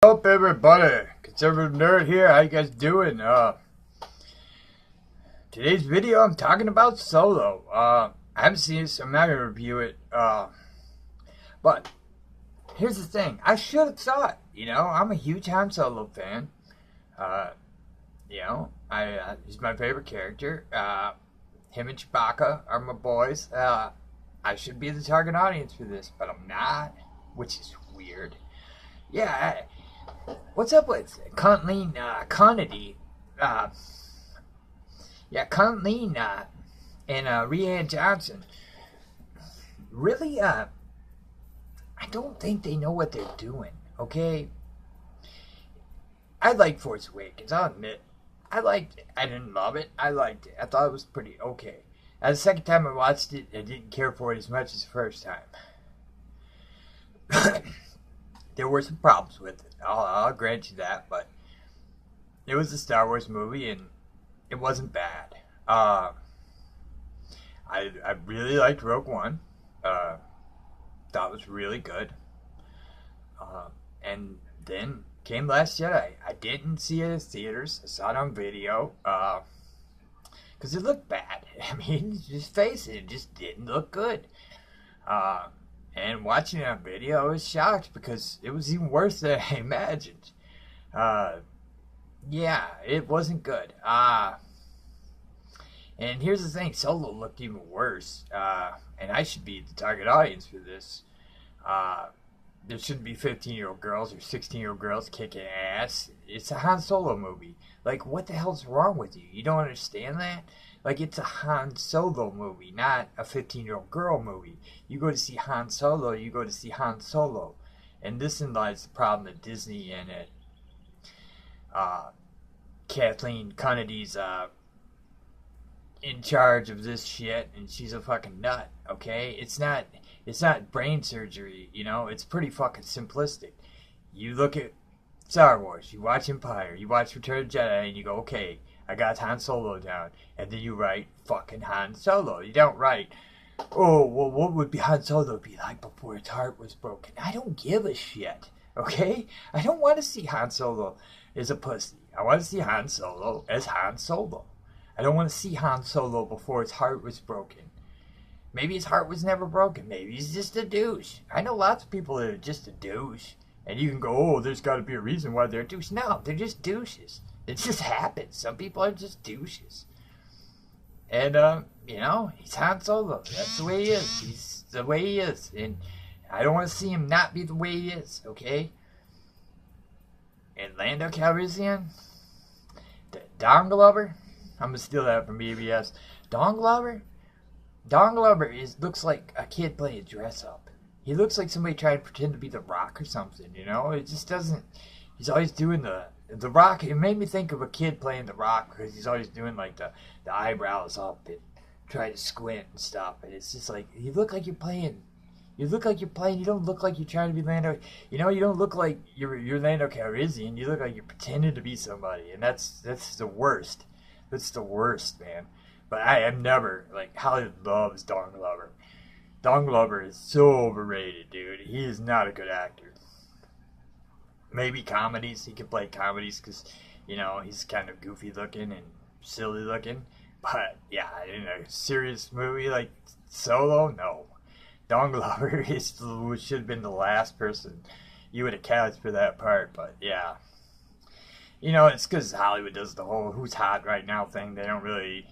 Up everybody, conservative nerd here. How you guys doing? Today's video I'm talking about Solo. I haven't seen it, so I'm not gonna review it. But here's the thing: I should have saw it. I'm a huge Han Solo fan. He's my favorite character. Him and Chewbacca are my boys. I should be the target audience for this, but I'm not, which is weird. Yeah. What's up with Kathleen Kennedy? Kathleen and Rian Johnson. Really, I don't think they know what they're doing, okay? I like Force Awakens, I'll admit. I liked it. I didn't love it. I liked it. I thought it was pretty okay. The second time I watched it, I didn't care for it as much as the first time. There were some problems with it. I'll grant you that, but it was a Star Wars movie, and it wasn't bad. I really liked Rogue One. Thought it was really good. And then came Last Jedi. I didn't see it in theaters. I saw it on video. Because it looked bad. I mean, just face it. It just didn't look good. And watching it on video, I was shocked because it was even worse than I imagined. Yeah, it wasn't good. And here's the thing, Solo looked even worse. And I should be the target audience for this. There shouldn't be 15-year-old girls or 16-year-old girls kicking ass. It's a Han Solo movie. Like, what the hell's wrong with you? You don't understand that? Like, it's a Han Solo movie, not a 15-year-old girl movie. You go to see Han Solo, you go to see Han Solo. And this lies the problem that Disney and Kathleen Kennedy's in charge of this shit, and she's a fucking nut, okay? It's not brain surgery, it's pretty fucking simplistic. You look at Star Wars, you watch Empire, you watch Return of the Jedi, and you go, okay, I got Han Solo down. And then you write fucking Han Solo. You don't write, oh, well, what would Han Solo be like before his heart was broken? I don't give a shit, okay? I don't want to see Han Solo as a pussy. I want to see Han Solo as Han Solo. I don't want to see Han Solo before his heart was broken. Maybe his heart was never broken. Maybe he's just a douche. I know lots of people that are just a douche. And you can go, oh, there's got to be a reason why they're a douche. No, they're just douches. It just happens. Some people are just douches. And, he's Han Solo. That's the way he is. He's the way he is. And I don't want to see him not be the way he is, okay? And Lando Calrissian, Don Glover, I'm going to steal that from BBS. Don Glover looks like a kid playing dress up. He looks like somebody trying to pretend to be The Rock or something, It just doesn't... He's always doing the Rock. It made me think of a kid playing The Rock because he's always doing, like, the eyebrows up and trying to squint and stuff. And it's just like, you look like you're playing. You look like you're playing. You don't look like you're trying to be Lando. You don't look like you're Lando Calrissian. You look like you're pretending to be somebody. And that's the worst. That's the worst, man. But I am never, like, Hollywood loves Don Glover. Don Glover is so overrated, dude. He is not a good actor. Maybe comedies. He can play comedies because, he's kind of goofy looking and silly looking. But, yeah, in a serious movie like Solo, no. Don Glover should have been the last person you would have cast for that part. But, yeah. It's because Hollywood does the whole who's hot right now thing. They don't really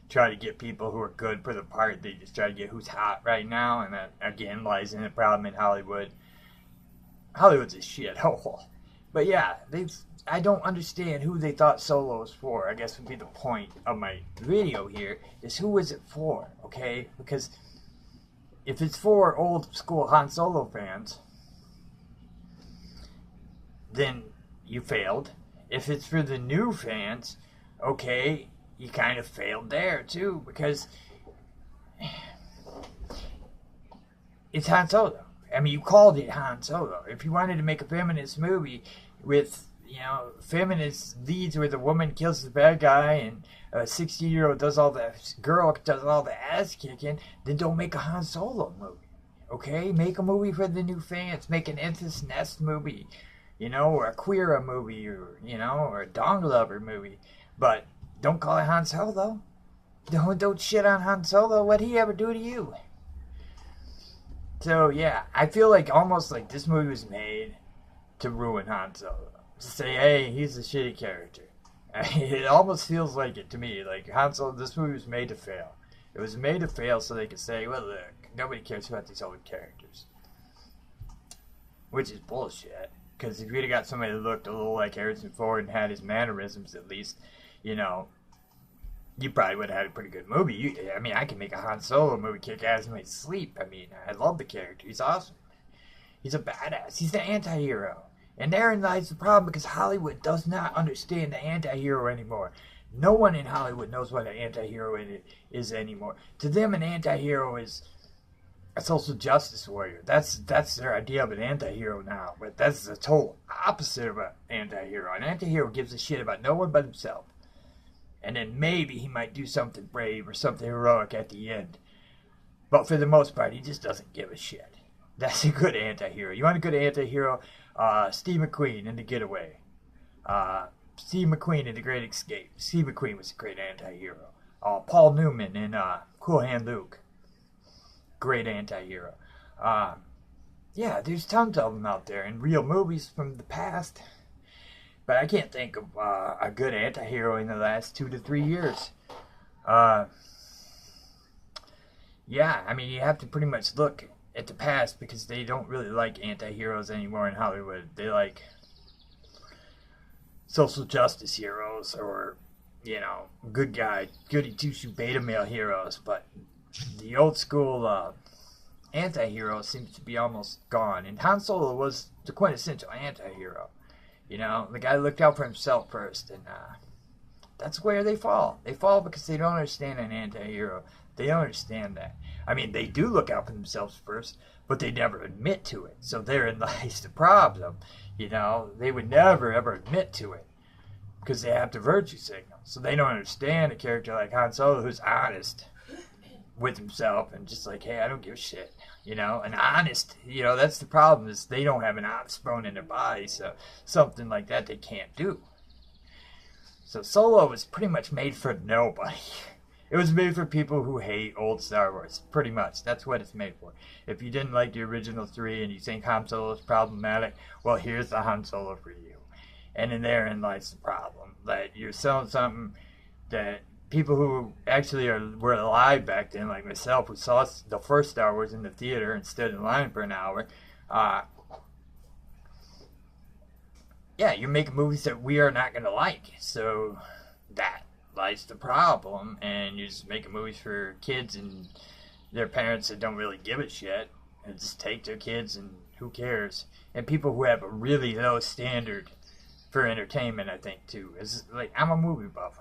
try to get people who are good for the part. They just try to get who's hot right now, and that again lies in the problem in Hollywood. Hollywood's a shithole. But yeah, I don't understand who they thought Solo was for. I guess would be the point of my video here, is who is it for, okay? Because if it's for old school Han Solo fans, then you failed. If it's for the new fans, okay, you kind of failed there, too, because it's Han Solo. I mean, you called it Han Solo. If you wanted to make a feminist movie with, feminist leads where the woman kills the bad guy and a 60-year-old girl does all the ass kicking, then don't make a Han Solo movie, okay? Make a movie for the new fans. Make an Enfys Nest movie. or a queer movie, or a dong lover movie. But don't call it Han Solo. Don't shit on Han Solo. What'd he ever do to you? So yeah, I feel like almost like this movie was made to ruin Han Solo. To say, hey, he's a shitty character. It almost feels like it to me. Like Han Solo, this movie was made to fail. It was made to fail so they could say, well, look, nobody cares about these old characters. Which is bullshit. Because if you'd have got somebody that looked a little like Harrison Ford and had his mannerisms at least, you probably would have had a pretty good movie. I can make a Han Solo movie kick ass in my sleep. I love the character. He's awesome. He's a badass. He's the anti-hero. And therein lies the problem, because Hollywood does not understand the anti-hero anymore. No one in Hollywood knows what an anti-hero is anymore. To them, an anti-hero is a social justice warrior. That's their idea of an anti-hero now. But that's the total opposite of an anti-hero. An anti-hero gives a shit about no one but himself. And then maybe he might do something brave or something heroic at the end. But for the most part, he just doesn't give a shit. That's a good anti-hero. You want a good anti-hero? Steve McQueen in The Getaway. Steve McQueen in The Great Escape. Steve McQueen was a great anti-hero. Paul Newman in Cool Hand Luke. Great anti-hero. Yeah, there's tons of them out there in real movies from the past. But I can't think of a good anti-hero in the last 2 to 3 years. Yeah, you have to pretty much look at the past, because they don't really like anti-heroes anymore in Hollywood. They like social justice heroes, or, good guy, goody two-shoe beta male heroes. But the old school anti-hero seems to be almost gone. And Han Solo was the quintessential anti-hero. The guy looked out for himself first, and that's where they fall. They fall because they don't understand an anti-hero. They don't understand that. They do look out for themselves first, but they never admit to it. So therein lies the problem. They would never, ever admit to it, because they have the virtue signal. So they don't understand a character like Han Solo, who's honest with himself and just like, hey, I don't give a shit. And honest, that's the problem, is they don't have an honest bone in their body. So something like that they can't do. So Solo was pretty much made for nobody. It was made for people who hate old Star Wars, pretty much. That's what it's made for. If you didn't like the original 3 and you think Han Solo is problematic, well, here's the Han Solo for you. And in therein lies the problem. That you're selling something that people who actually were alive back then, like myself, who saw the first Star Wars in the theater and stood in line for an hour, yeah, you're making movies that we are not going to like. So that lies the problem, and you're just making movies for kids and their parents that don't really give a shit, and just take their kids, and who cares? And people who have a really low standard for entertainment, I think, too. It's like, I'm a movie buff.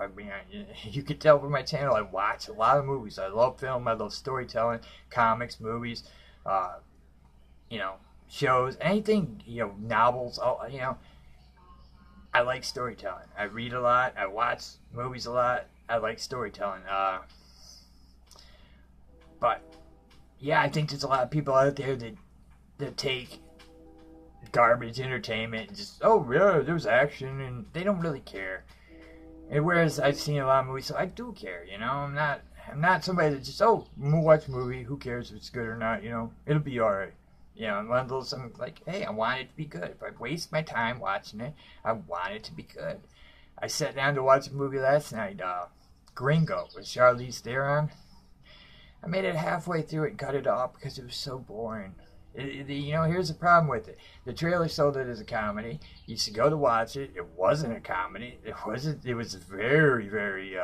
You can tell from my channel, I watch a lot of movies. I love film, I love storytelling, comics, movies, shows, anything, novels, I like storytelling. I read a lot. I watch movies a lot. I like storytelling. But yeah, I think there's a lot of people out there that take garbage entertainment and just, oh yeah, there's action, and they don't really care. And whereas I've seen a lot of movies, so I do care. I'm not somebody that just, oh, I'm gonna watch a movie. Who cares if it's good or not? It'll be alright. I'm one of those, I'm like, hey, I want it to be good. If I waste my time watching it, I want it to be good. I sat down to watch a movie last night, Gringo, with Charlize Theron. I made it halfway through it and cut it off because it was so boring. Here's the problem with it. The trailer sold it as a comedy. You should go to watch it. It wasn't a comedy. It was very, very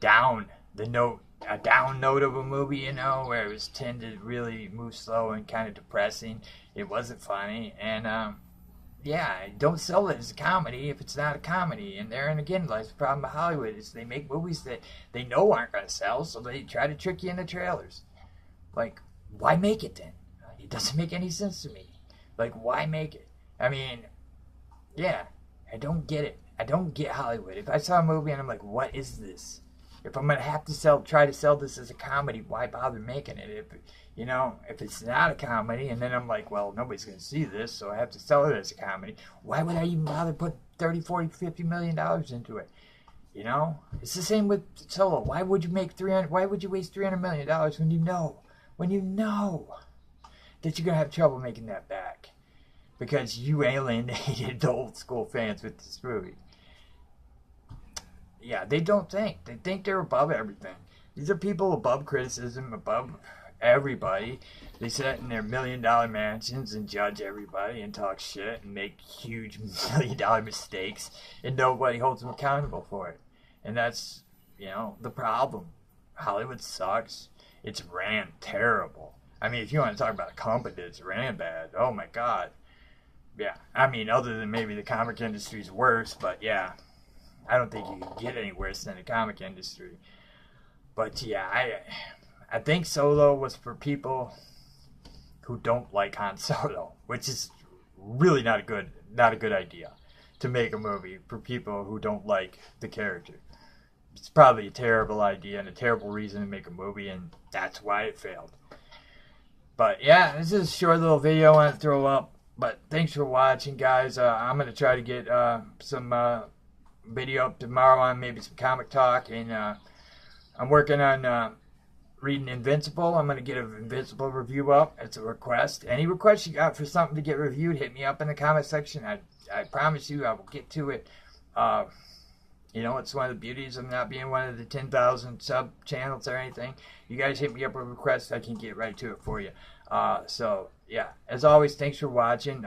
down the note. A down note of a movie, where it was tend to really move slow and kind of depressing. It wasn't funny, and don't sell it as a comedy if it's not a comedy. And therein again lies the problem of Hollywood, is they make movies that they know aren't going to sell, so they try to trick you in the trailers. Like, why make it then? It doesn't make any sense to me. Like, why make it? I don't get it. I don't get Hollywood. If I saw a movie and I'm like, what is this? If I'm going to have to try to sell this as a comedy, why bother making it? You know, if it's not a comedy, and then I'm like, well, nobody's going to see this, so I have to sell it as a comedy. Why would I even bother put 30, 40, 50 million dollars into it? You know, it's the same with Solo. Why would you make 300? Why would you waste $300 million when you know that you're going to have trouble making that back because you alienated the old school fans with this movie? Yeah, they don't think. They think they're above everything. These are people above criticism, above everybody. They sit in their $1 million mansions and judge everybody and talk shit and make huge $1 million mistakes, and nobody holds them accountable for it. And that's, you know, the problem. Hollywood sucks. It's ran terrible. I mean, if you want to talk about a company that's ran bad, oh my god. Yeah, I mean, other than maybe the comic industry's worse, but yeah, I don't think you can get any worse than the comic industry. But yeah, I think Solo was for people who don't like Han Solo, which is really not a good idea to make a movie for people who don't like the character. It's probably a terrible idea and a terrible reason to make a movie, and that's why it failed. But yeah, this is a short little video I want to throw up. But thanks for watching, guys. I'm going to try to get some video up tomorrow on maybe some comic talk, and I'm working on reading Invincible. I'm going to get an Invincible review up. It's a request. Any requests you got for something to get reviewed, hit me up in the comment section. I promise you I will get to it. You know, it's one of the beauties of not being one of the 10,000 sub channels or anything. You guys hit me up with requests, I can get right to it for you. So, yeah, as always, thanks for watching.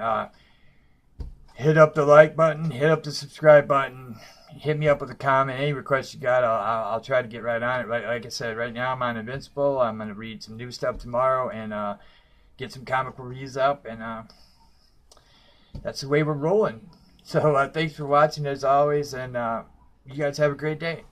Hit up the like button, hit up the subscribe button, hit me up with a comment. Any requests you got, I'll try to get right on it. Like I said, right now I'm on Invincible. I'm going to read some new stuff tomorrow and get some comic reviews up, and that's the way we're rolling. So, thanks for watching as always, and you guys have a great day.